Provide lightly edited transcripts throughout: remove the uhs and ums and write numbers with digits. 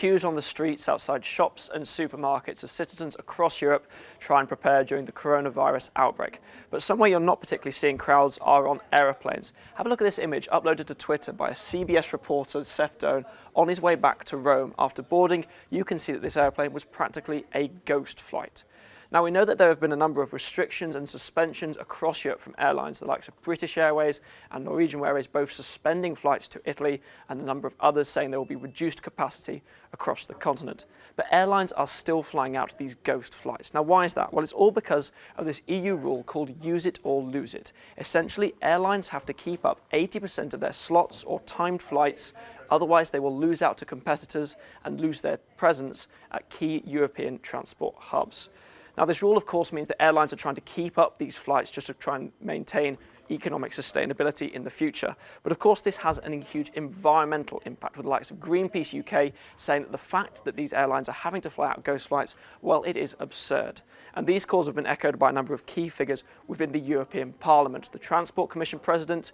queues on the streets outside shops and supermarkets as citizens across Europe try and prepare during the coronavirus outbreak. But somewhere you're not particularly seeing crowds are on aeroplanes. Have a look at this image uploaded to Twitter by a CBS reporter, Seth Doan, on his way back to Rome. After boarding, you can see that this airplane was practically a ghost flight. Now, we know that there have been a number of restrictions and suspensions across Europe from airlines, the likes of British Airways and Norwegian Airlines, both suspending flights to Italy, and a number of others saying there will be reduced capacity across the continent. But airlines are still flying out these ghost flights. Now, why is that? Well, it's all because of this EU rule called use it or lose it. Essentially, airlines have to keep up 80% of their slots or timed flights. Otherwise, they will lose out to competitors and lose their presence at key European transport hubs. Now, this rule, of course, means that airlines are trying to keep up these flights just to try and maintain economic sustainability in the future. But of course, this has a huge environmental impact, with the likes of Greenpeace UK saying that the fact that these airlines are having to fly out ghost flights, well, it is absurd. And these calls have been echoed by a number of key figures within the European Parliament. The Transport Commission President,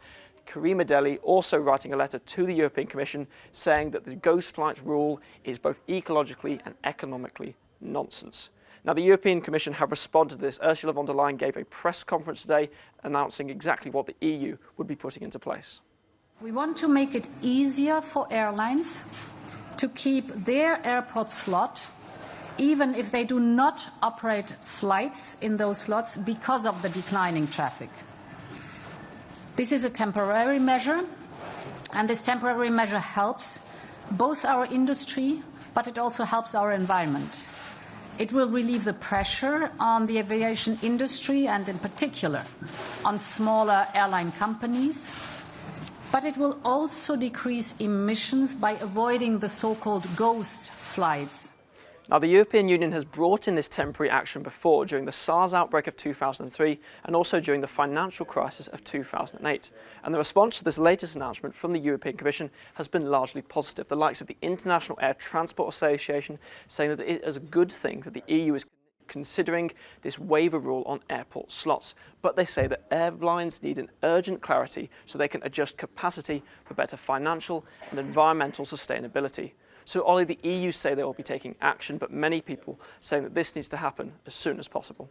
Karima Delli, also writing a letter to the European Commission saying that the ghost flights rule is both ecologically and economically nonsense. Now, the European Commission have responded to this. Ursula von der Leyen gave a press conference today announcing exactly what the EU would be putting into place. We want to make it easier for airlines to keep their airport slot, even if they do not operate flights in those slots because of the declining traffic. This is a temporary measure, and this temporary measure helps both our industry, but it also helps our environment. It will relieve the pressure on the aviation industry and in particular on smaller airline companies, but it will also decrease emissions by avoiding the so-called ghost flights. Now, the European Union has brought in this temporary action before, during the SARS outbreak of 2003 and also during the financial crisis of 2008. And the response to this latest announcement from the European Commission has been largely positive. The likes of the International Air Transport Association saying that it is a good thing that the EU is considering this waiver rule on airport slots. But they say that airlines need an urgent clarity so they can adjust capacity for better financial and environmental sustainability. So, Ollie, the EU say they will be taking action, but many people saying that this needs to happen as soon as possible.